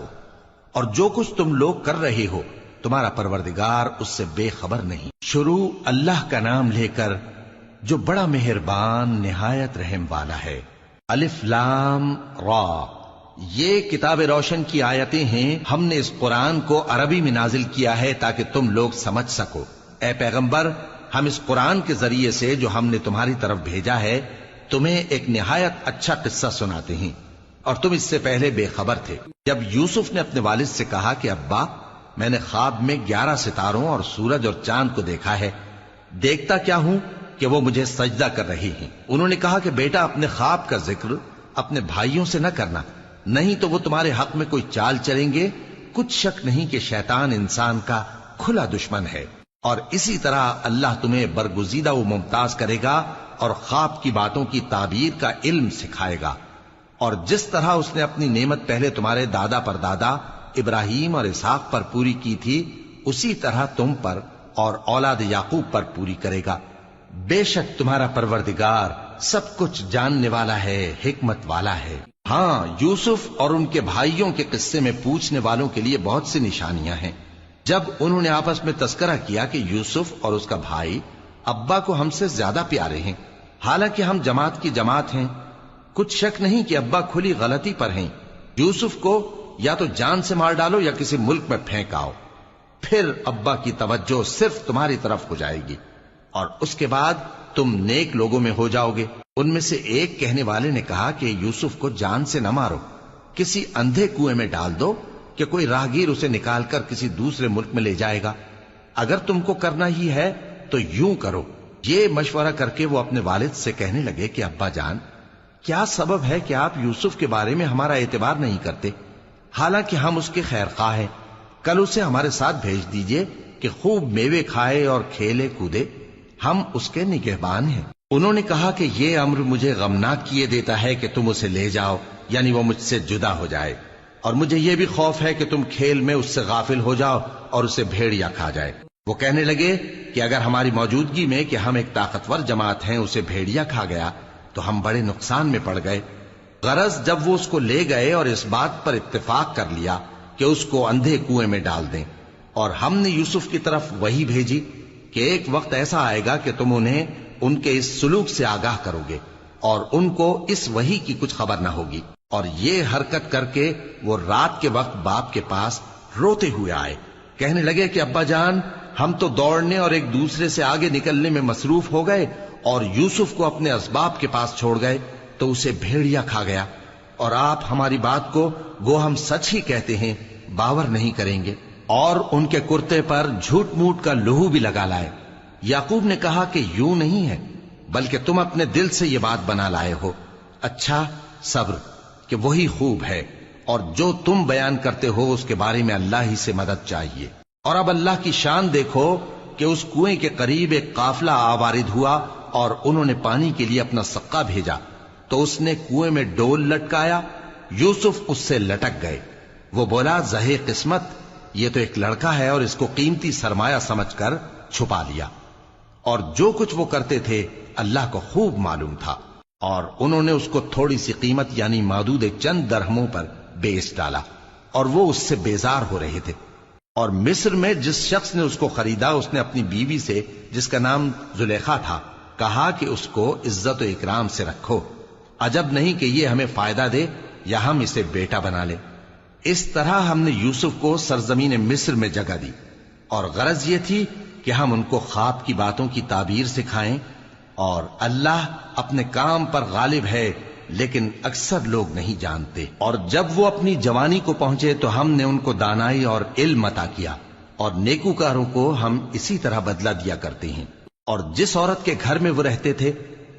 [SPEAKER 1] اور جو کچھ تم لوگ کر رہے ہو تمہارا پروردگار اس سے بے خبر نہیں۔ شروع اللہ کا نام لے کر جو بڑا مہربان نہایت رحم والا ہے۔ الف لام را، یہ کتاب روشن کی آیتیں ہیں۔ ہم نے اس قرآن کو عربی میں نازل کیا ہے تاکہ تم لوگ سمجھ سکو۔ اے پیغمبر، ہم اس قرآن کے ذریعے سے جو ہم نے تمہاری طرف بھیجا ہے تمہیں ایک نہایت اچھا قصہ سناتے ہیں، اور تم اس سے پہلے بے خبر تھے۔ جب یوسف نے اپنے والد سے کہا کہ ابا، میں نے خواب میں 11 ستاروں اور سورج اور چاند کو دیکھا ہے، دیکھتا کیا ہوں کہ وہ مجھے سجدہ کر رہی ہیں۔ انہوں نے کہا کہ بیٹا، اپنے خواب کا ذکر اپنے بھائیوں سے نہ کرنا، نہیں تو وہ تمہارے حق میں کوئی چال چلیں گے۔ کچھ شک نہیں کہ شیطان انسان کا کھلا دشمن ہے، اور اسی طرح اللہ تمہیں برگزیدہ و ممتاز کرے گا اور خواب کی باتوں کی تعبیر کا علم سکھائے گا، اور جس طرح اس نے اپنی نعمت پہلے تمہارے دادا پر دادا ابراہیم اور اسحاق پر پوری کی تھی، اسی طرح تم پر اور اولاد یعقوب پر پوری کرے گا۔ بے شک تمہارا پروردگار سب کچھ جاننے والا ہے، حکمت والا ہے۔ ہاں، یوسف اور ان کے بھائیوں کے قصے میں پوچھنے والوں کے لیے بہت سی نشانیاں ہیں۔ جب انہوں نے آپس میں تذکرہ کیا کہ یوسف اور اس کا بھائی ابا کو ہم سے زیادہ پیارے ہیں، حالانکہ ہم جماعت کی جماعت ہیں، کچھ شک نہیں کہ ابا کھلی غلطی پر ہیں، یوسف کو یا تو جان سے مار ڈالو یا کسی ملک میں پھینک آؤ، پھر ابا کی توجہ صرف تمہاری طرف ہو جائے گی، اور اس کے بعد تم نیک لوگوں میں ہو جاؤ گے۔ ان میں سے ایک کہنے والے نے کہا کہ یوسف کو جان سے نہ مارو، کسی اندھے کنویں میں ڈال دو کہ کوئی راہگیر اسے نکال کر کسی دوسرے ملک میں لے جائے گا۔ اگر تم کو کرنا ہی ہے تو یوں کرو۔ یہ مشورہ کر کے وہ اپنے والد سے کہنے لگے کہ ابا جان، کیا سبب ہے کہ آپ یوسف کے بارے میں ہمارا اعتبار نہیں کرتے، حالانکہ ہم اس کے خیر خواہ ہیں؟ کل اسے ہمارے ساتھ بھیج دیجئے کہ خوب میوے کھائے اور کھیلے کودے، ہم اس کے نگہبان ہیں۔ انہوں نے کہا کہ یہ امر مجھے غمناک کیے دیتا ہے کہ تم اسے لے جاؤ، یعنی وہ مجھ سے جدا ہو جائے، اور مجھے یہ بھی خوف ہے کہ تم کھیل میں اس سے غافل ہو جاؤ اور اسے بھیڑیا کھا جائے۔ وہ کہنے لگے کہ اگر ہماری موجودگی میں کہ ہم ایک طاقتور جماعت ہیں اسے بھیڑیا کھا گیا تو ہم بڑے نقصان میں پڑ گئے۔ غرض جب وہ اس کو لے گئے اور اس بات پر اتفاق کر لیا کہ اس کو اندھے کنویں میں ڈال دیں، اور ہم نے یوسف کی طرف وحی بھیجی کہ ایک وقت ایسا آئے گا کہ تم انہیں ان کے اس سلوک سے آگاہ کرو گے، اور ان کو اس وحی کی کچھ خبر نہ ہوگی۔ اور یہ حرکت کر کے وہ رات کے وقت باپ کے پاس روتے ہوئے آئے، کہنے لگے کہ ابا جان، ہم تو دوڑنے اور ایک دوسرے سے آگے نکلنے میں مصروف ہو گئے اور یوسف کو اپنے اسباب کے پاس چھوڑ گئے تو اسے بھیڑیا کھا گیا، اور آپ ہماری بات کو گو ہم سچ ہی کہتے ہیں باور نہیں کریں گے، اور ان کے کرتے پر جھوٹ موٹ کا لہو بھی لگا لائے۔ یعقوب نے کہا کہ یوں نہیں ہے، بلکہ تم اپنے دل سے یہ بات بنا لائے ہو۔ اچھا، صبر کہ وہی خوب ہے، اور جو تم بیان کرتے ہو اس کے بارے میں اللہ ہی سے مدد چاہیے۔ اور اب اللہ کی شان دیکھو کہ اس کنویں کے قریب ایک قافلہ آوارد ہوا اور انہوں نے پانی کے لیے اپنا سقا بھیجا، تو اس نے کنویں میں ڈول لٹکایا، یوسف اس سے لٹک گئے۔ وہ بولا، زہے قسمت، یہ تو ایک لڑکا ہے، اور اس کو قیمتی سرمایہ سمجھ کر چھپا لیا۔ اور جو کچھ وہ کرتے تھے اللہ کو خوب معلوم تھا، اور انہوں نے اس کو تھوڑی سی قیمت یعنی مادود چند درہموں پر بیچ ڈالا، اور وہ اس سے بیزار ہو رہے تھے۔ اور مصر میں جس شخص نے اس کو خریدا، اس نے اپنی بیوی سے جس کا نام زلیخا تھا کہا کہ اس کو عزت و اکرام سے رکھو، عجب نہیں کہ یہ ہمیں فائدہ دے یا ہم اسے بیٹا بنا لیں۔ اس طرح ہم نے یوسف کو سرزمین مصر میں جگہ دی، اور غرض یہ تھی کہ ہم ان کو خواب کی باتوں کی تعبیر سکھائیں، اور اللہ اپنے کام پر غالب ہے لیکن اکثر لوگ نہیں جانتے۔ اور جب وہ اپنی جوانی کو پہنچے تو ہم نے ان کو دانائی اور علم عطا کیا، اور نیکوکاروں کو ہم اسی طرح بدلہ دیا کرتے ہیں۔ اور جس عورت کے گھر میں وہ رہتے تھے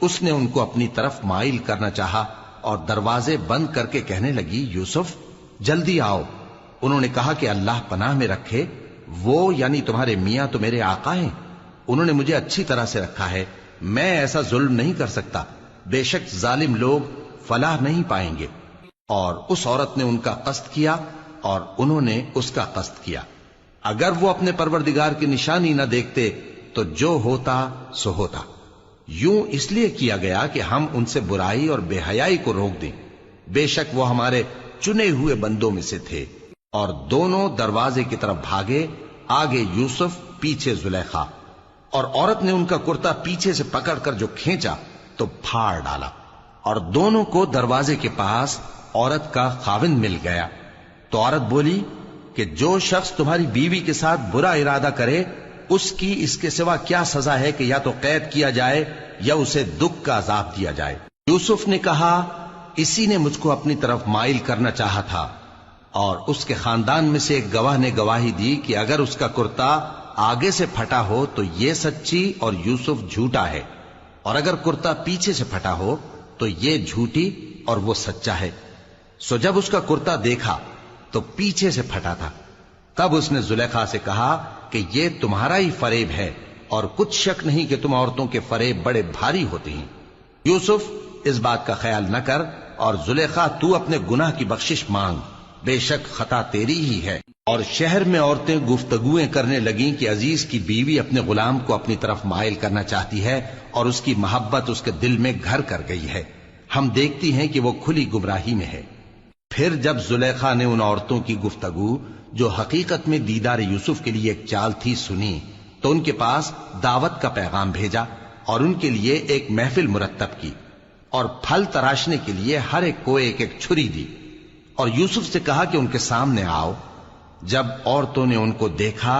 [SPEAKER 1] اس نے ان کو اپنی طرف مائل کرنا چاہا، اور دروازے بند کر کے کہنے لگی، یوسف جلدی آؤ۔ انہوں نے کہا کہ اللہ پناہ میں رکھے، وہ یعنی تمہارے میاں تو میرے آقا ہیں، انہوں نے مجھے اچھی طرح سے رکھا ہے، میں ایسا ظلم نہیں کر سکتا، بے شک ظالم لوگ فلاح نہیں پائیں گے۔ اور اس عورت نے ان کا قصد کیا اور انہوں نے اس کا قصد کیا۔ اگر وہ اپنے پروردگار کی نشانی نہ دیکھتے تو جو ہوتا سو ہوتا۔ یوں اس لیے کیا گیا کہ ہم ان سے برائی اور بے حیائی کو روک دیں۔ بے شک وہ ہمارے چنے ہوئے بندوں میں سے تھے۔ اور دونوں دروازے کی طرف بھاگے، آگے یوسف پیچھے زلیخا، اور عورت نے ان کا کرتا پیچھے سے پکڑ کر جو کھینچا تو پھاڑ ڈالا، اور دونوں کو دروازے کے پاس عورت کا خاوند مل گیا۔ تو عورت بولی کہ جو شخص تمہاری بیوی کے ساتھ برا ارادہ کرے اس کی اس کے سوا کیا سزا ہے کہ یا تو قید کیا جائے یا اسے دکھ کا عذاب دیا جائے۔ یوسف نے کہا اسی نے مجھ کو اپنی طرف مائل کرنا چاہا تھا، اور اس کے خاندان میں سے ایک گواہ نے گواہی دی کہ اگر اس کا کرتا آگے سے پھٹا ہو تو یہ سچی اور یوسف جھوٹا ہے، اور اگر کرتا پیچھے سے پھٹا ہو تو یہ جھوٹی اور وہ سچا ہے۔ سو جب اس کا کرتا دیکھا تو پیچھے سے پھٹا تھا، تب اس نے زلیخا سے کہا کہ یہ تمہارا ہی فریب ہے، اور کچھ شک نہیں کہ تم عورتوں کے فریب بڑے بھاری ہوتے ہیں۔ یوسف اس بات کا خیال نہ کر، اور زلیخا تو اپنے گناہ کی بخشش مانگ، بے شک خطا تیری ہی ہے۔ اور شہر میں عورتیں گفتگویں کرنے لگیں کہ عزیز کی بیوی اپنے غلام کو اپنی طرف مائل کرنا چاہتی ہے، اور اس کی محبت اس کے دل میں گھر کر گئی ہے، ہم دیکھتی ہیں کہ وہ کھلی گمراہی میں ہے۔ پھر جب زلیخا نے ان عورتوں کی گفتگو جو حقیقت میں دیدار یوسف کے لیے ایک چال تھی سنی، تو ان کے پاس دعوت کا پیغام بھیجا، اور ان کے لیے ایک محفل مرتب کی، اور پھل تراشنے کے لیے ہر ایک کو ایک ایک چھری دی، اور یوسف سے کہا کہ ان کے سامنے آؤ۔ جب عورتوں نے ان کو دیکھا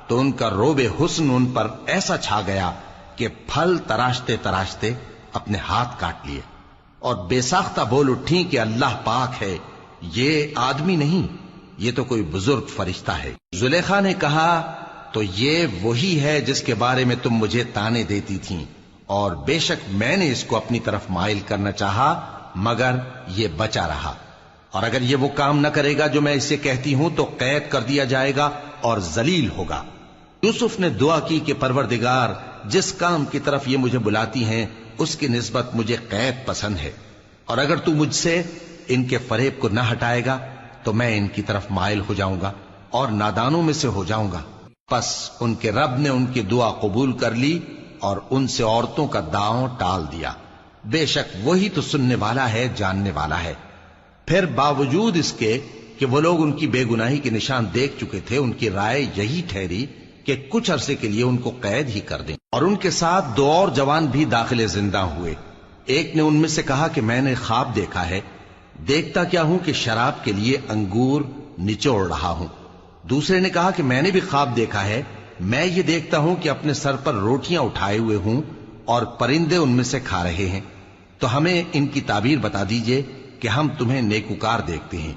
[SPEAKER 1] تو ان کا روب حسن ان پر ایسا چھا گیا کہ پھل تراشتے تراشتے اپنے ہاتھ کاٹ لیے، اور بے ساختہ بول اٹھی کہ اللہ پاک ہے، یہ آدمی نہیں، یہ تو کوئی بزرگ فرشتہ ہے۔ زلیخا نے کہا تو یہ وہی ہے جس کے بارے میں تم مجھے تانے دیتی تھیں، اور بے شک میں نے اس کو اپنی طرف مائل کرنا چاہا مگر یہ بچا رہا، اور اگر یہ وہ کام نہ کرے گا جو میں اسے کہتی ہوں تو قید کر دیا جائے گا اور ذلیل ہوگا۔ یوسف نے دعا کی کہ پروردگار جس کام کی طرف یہ مجھے بلاتی ہیں اس کی نسبت مجھے قید پسند ہے، اور اگر تو مجھ سے ان کے فریب کو نہ ہٹائے گا تو میں ان کی طرف مائل ہو جاؤں گا اور نادانوں میں سے ہو جاؤں گا۔ پس ان کے رب نے ان کی دعا قبول کر لی اور ان سے عورتوں کا داؤں ٹال دیا، بے شک وہی تو سننے والا ہے، جاننے والا ہے۔ پھر باوجود اس کے کہ وہ لوگ ان کی بے گناہی کے نشان دیکھ چکے تھے، ان کی رائے یہی ٹھہری کہ کچھ عرصے کے لیے ان کو قید ہی کر دیں، اور ان کے ساتھ دو اور جوان بھی داخل زندہ ہوئے۔ ایک نے ان میں سے کہا کہ میں نے خواب دیکھا ہے، دیکھتا کیا ہوں کہ شراب کے لیے انگور نچوڑ رہا ہوں۔ دوسرے نے کہا کہ میں نے بھی خواب دیکھا ہے، میں یہ دیکھتا ہوں کہ اپنے سر پر روٹیاں اٹھائے ہوئے ہوں اور پرندے ان میں سے کھا رہے ہیں، تو ہمیں ان کی تعبیر بتا دیجئے کہ ہم تمہیں نیکوکار دیکھتے ہیں۔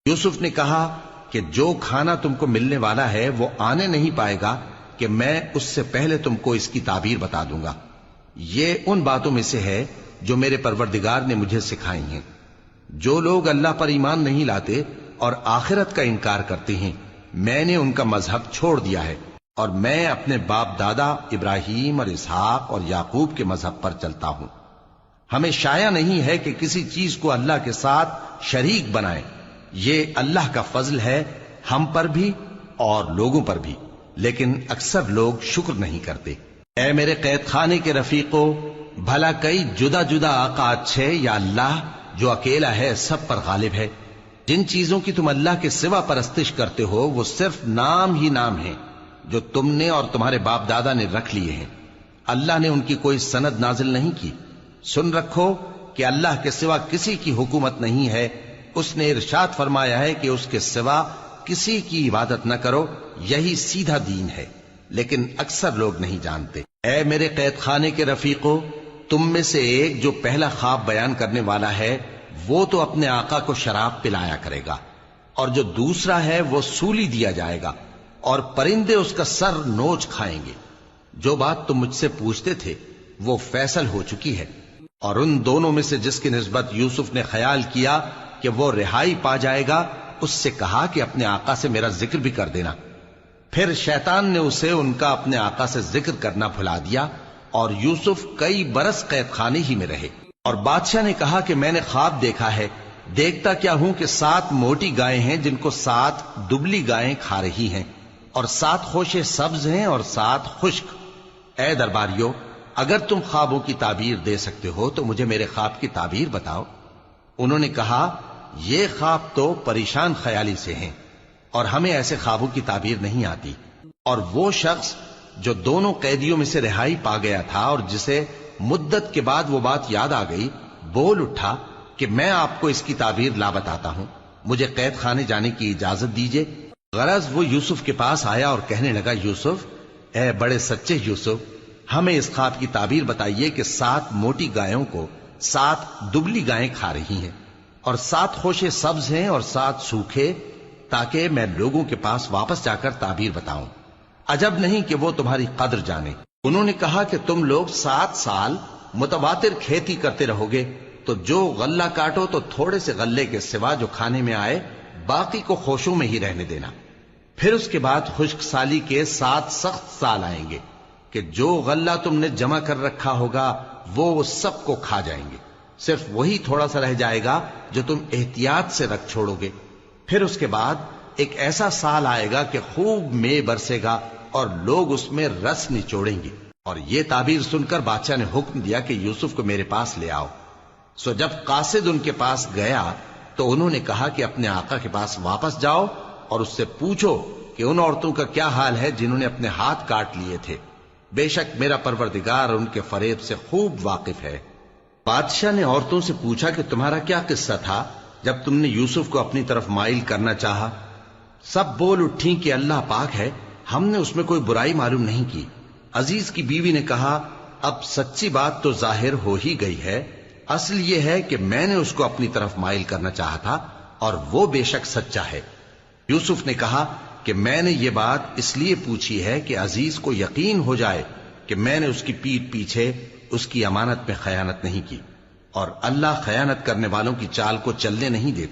[SPEAKER 1] یوسف نے کہا کہ جو کھانا تم کو ملنے والا ہے وہ آنے نہیں پائے گا کہ میں اس سے پہلے تم کو اس کی تعبیر بتا دوں گا۔ یہ ان باتوں میں سے ہے جو میرے پروردگار نے مجھے سکھائی ہیں۔ جو لوگ اللہ پر ایمان نہیں لاتے اور آخرت کا انکار کرتے ہیں، میں نے ان کا مذہب چھوڑ دیا ہے، اور میں اپنے باپ دادا ابراہیم اور اسحاق اور یعقوب کے مذہب پر چلتا ہوں۔ ہمیں شایع نہیں ہے کہ کسی چیز کو اللہ کے ساتھ شریک بنائیں، یہ اللہ کا فضل ہے ہم پر بھی اور لوگوں پر بھی، لیکن اکثر لوگ شکر نہیں کرتے۔ اے میرے قید خانے کے رفیقو، بھلا کئی جدا جدا آقا اچھے یا اللہ جو اکیلا ہے سب پر غالب ہے؟ جن چیزوں کی تم اللہ کے سوا پرستش کرتے ہو وہ صرف نام ہی نام ہیں جو تم نے اور تمہارے باپ دادا نے رکھ لیے ہیں، اللہ نے ان کی کوئی سند نازل نہیں کی۔ سن رکھو کہ اللہ کے سوا کسی کی حکومت نہیں ہے، اس نے ارشاد فرمایا ہے کہ اس کے سوا کسی کی عبادت نہ کرو، یہی سیدھا دین ہے، لیکن اکثر لوگ نہیں جانتے۔ اے میرے قید خانے کے رفیقو، تم میں سے ایک جو پہلا خواب بیان کرنے والا ہے وہ تو اپنے آقا کو شراب پلایا کرے گا، اور جو دوسرا ہے وہ سولی دیا جائے گا، اور پرندے اس کا سر نوچ کھائیں گے۔ جو بات تم مجھ سے پوچھتے تھے وہ فیصل ہو چکی ہے، اور ان دونوں میں سے جس کی نسبت یوسف نے خیال کیا کہ وہ رہائی پا جائے گا، اس سے کہا کہ اپنے آقا سے میرا ذکر بھی کر دینا۔ پھر شیطان نے اسے ان کا اپنے آقا سے ذکر کرنا بھلا دیا، اور یوسف کئی برس قید خانے ہی میں رہے۔ اور بادشاہ نے کہا کہ میں نے خواب دیکھا ہے، دیکھتا کیا ہوں کہ 7 موٹی گائیں ہیں جن کو 7 دبلی گائیں کھا رہی ہیں، اور 7 خوشے سبز ہیں اور 7 خشک۔ اے درباریو، اگر تم خوابوں کی تعبیر دے سکتے ہو تو مجھے میرے خواب کی تعبیر بتاؤ۔ انہوں نے کہا یہ خواب تو پریشان خیالی سے ہیں اور ہمیں ایسے خوابوں کی تعبیر نہیں آتی۔ اور وہ شخص جو دونوں قیدیوں میں سے رہائی پا گیا تھا اور جسے مدت کے بعد وہ بات یاد آ گئی، بول اٹھا کہ میں آپ کو اس کی تعبیر لا بتاتا ہوں، مجھے قید خانے جانے کی اجازت دیجیے۔ غرض وہ یوسف کے پاس آیا اور کہنے لگا، یوسف، اے بڑے سچے یوسف، ہمیں اس خواب کی تعبیر بتائیے کہ 7 موٹی گایوں کو 7 دبلی گائیں کھا رہی ہیں اور 7 خوشے سبز ہیں اور 7 سوکھے، تاکہ میں لوگوں کے پاس واپس جا کر تعبیر بتاؤں۔ عجب نہیں کہ وہ تمہاری قدر جانے۔ انہوں نے کہا کہ تم لوگ 7 سال متواتر کھیتی کرتے رہو گے، تو جو غلہ کاٹو تو تھوڑے سے غلے کے سوا جو کھانے میں آئے باقی کو خوشوں میں ہی رہنے دینا۔ پھر اس کے بعد خشک سالی کے 7 سخت سال آئیں گے کہ جو غلہ تم نے جمع کر رکھا ہوگا وہ سب کو کھا جائیں گے، صرف وہی تھوڑا سا رہ جائے گا جو تم احتیاط سے رکھ چھوڑو گے۔ پھر اس کے بعد ایک ایسا سال آئے گا کہ خوب مے برسے گا اور لوگ اس میں رس نچوڑیں گے۔ اور یہ تعبیر سن کر بادشاہ نے حکم دیا کہ یوسف کو میرے پاس لے آؤ۔ سو جب قاصد ان کے پاس گیا تو انہوں نے کہا کہ اپنے آقا کے پاس واپس جاؤ اور اس سے پوچھو کہ ان عورتوں کا کیا حال ہے جنہوں نے اپنے ہاتھ کاٹ لیے تھے، بے شک میرا پروردگار ان کے فریب سے خوب واقف ہے۔ بادشاہ نے عورتوں سے پوچھا کہ تمہارا کیا قصہ تھا جب تم نے یوسف کو اپنی طرف مائل کرنا چاہا؟ سب بول اٹھیں کہ اللہ پاک ہے، ہم نے اس میں کوئی برائی معلوم نہیں کی۔ عزیز کی بیوی نے کہا، اب سچی بات تو ظاہر ہو ہی گئی ہے، اصل یہ ہے کہ میں نے اس کو اپنی طرف مائل کرنا چاہا تھا اور وہ بے شک سچا ہے۔ یوسف نے کہا کہ میں نے یہ بات اس لیے پوچھی ہے کہ عزیز کو یقین ہو جائے کہ میں نے اس کی پیٹھ پیچھے اس کی امانت میں خیانت نہیں کی، اور اللہ خیانت کرنے والوں کی چال کو چلنے نہیں دیتا۔